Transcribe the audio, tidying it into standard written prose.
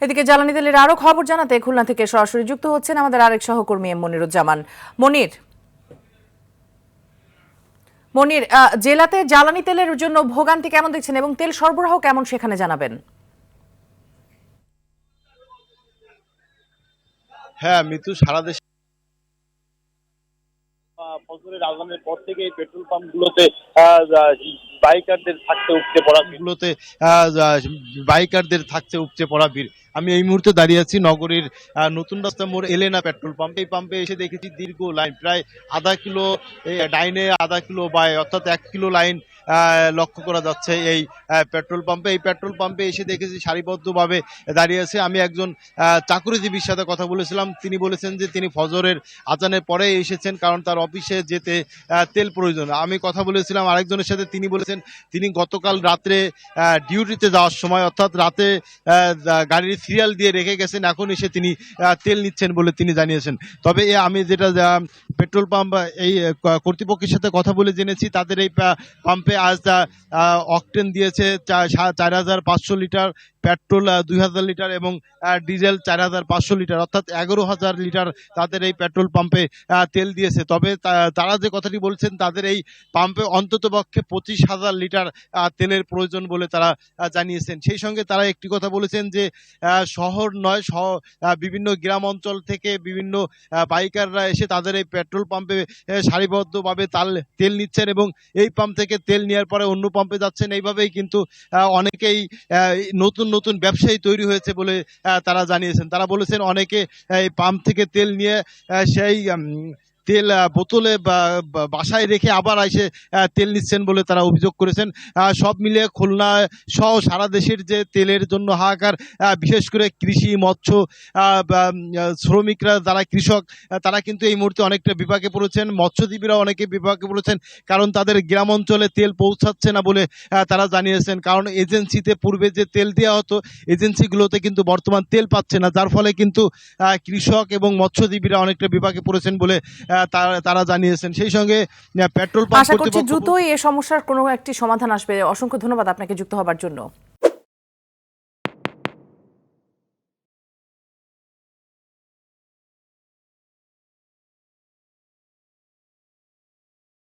এদিকে জ্বালানি তেলের আরো খবর জানাতে খুলনা থেকে সরাসরি যুক্ত হচ্ছেন আমাদের আরেক সহকর্মী মনিরুজ্জামান। মনির, জেলাতে জ্বালানি তেলের জন্য ভোগান্তি কেমন দেখছেন এবং তেল সরবরাহ কেমন সেখানে জানাবেন। হ্যাঁ মিতু, সারা দেশে ফজরের আজানের পর থেকে পেট্রোল পাম্প গুলোতে বাইকারদের থাকতে উপচে পড়া ভিড়। আমি এই মুহূর্তে দাঁড়িয়ে আছি নগরীর নতুন রাস্তা মোড় এলেনা পেট্রোল পাম্প। এই পাম্পে এসে দেখেছি দীর্ঘ লাইন, প্রায় আধা কিলো ডাইনে, আধা কিলো বাই, অর্থাৎ 1 কিলো লাইন লক্ষ্য করা যাচ্ছে এই পেট্রোল পাম্পে। এই পেট্রোল পাম্পে এসে দেখেছি সারিবদ্ধভাবে দাঁড়িয়ে আছে। আমি একজন চাকুরিজীবীর সাথে কথা বলেছিলাম, তিনি বলেছেন যে তিনি ফজরের আজানের পরে এসেছেন, কারণ তার অফিসে যেতে তেল প্রয়োজন। আমি কথা বলেছিলাম আরেকজনের সাথে, তিনি বলেছেন তিনি গতকাল রাত্রে ডিউটিতে যাওয়ার সময়, অর্থাৎ রাতে গাড়ির সিরিয়াল দিয়ে রেখে গেছেন, এখন এসে তিনি তেল নিচ্ছেন বলে তিনি জানিয়েছেন। তবে আমি যেটা পেট্রোল পাম্প এই কর্তৃপক্ষের সাথে কথা বলে জেনেছি, তাদের এই পাম্পে আজ অকটেন দিয়েছে 4,500 লিটার, পেট্রোল 2,000 লিটার এবং ডিজেল 4,500 লিটার, অর্থাৎ 11,000 লিটার তাদের এই পেট্রোল পাম্পে তেল দিয়েছে। তবে তারা যে কথাটি বলছেন, তাদের এই পাম্পে অন্ততপক্ষে 25,000 লিটার তেলের প্রয়োজন বলে তারা জানিয়েছেন। সেই সঙ্গে তারা একটি কথা বলেছেন যে শহর নয়, বিভিন্ন গ্রাম অঞ্চল থেকে বিভিন্ন বাইকাররা এসে তাদের এই পেট্রোল পাম্পে সারিবদ্ধভাবে তেল নিচ্ছেন এবং এই পাম্প থেকে তেল নেওয়ার পরে অন্য পাম্পে যাচ্ছেন। এইভাবেই কিন্তু অনেকেই নতুন নতুন ব্যবসায়ী তৈরি হয়েছে বলে তারা জানিয়েছেন। তারা বলেছেন অনেকে এই পাম্প থেকে তেল নিয়ে সেই তেল বোতলে বাসায় রেখে আবার এসে তেল নিচ্ছেন বলে তারা অভিযোগ করেছেন। সব মিলিয়ে খুলনা সহ সারা দেশের যে তেলের জন্য হাহাকার, বিশেষ করে কৃষি মৎস্য শ্রমিকরা, যারা কৃষক, তারা কিন্তু এই মুহূর্তে অনেকটা বিপাকে পড়েছেন। মৎস্যজীবীরা অনেকে বিপাকে পড়েছেন, কারণ তাদের গ্রাম অঞ্চলে তেল পৌঁছাচ্ছে না বলে তারা জানিয়েছেন। কারণ এজেন্সিতে পূর্বে যে তেল দেওয়া হতো, এজেন্সিগুলোতে কিন্তু বর্তমান তেল পাচ্ছে না, যার ফলে কিন্তু কৃষক এবং মৎস্যজীবীরা অনেকটা বিপাকে পড়েছেন বলে তারা জানিয়েছেন। সেই সঙ্গে পেট্রোল পাম্প আশা করছি দ্রুতই এই সমস্যার কোনো একটি সমাধান আসবে। অসংখ্য ধন্যবাদ আপনাকে যুক্ত হবার জন্য।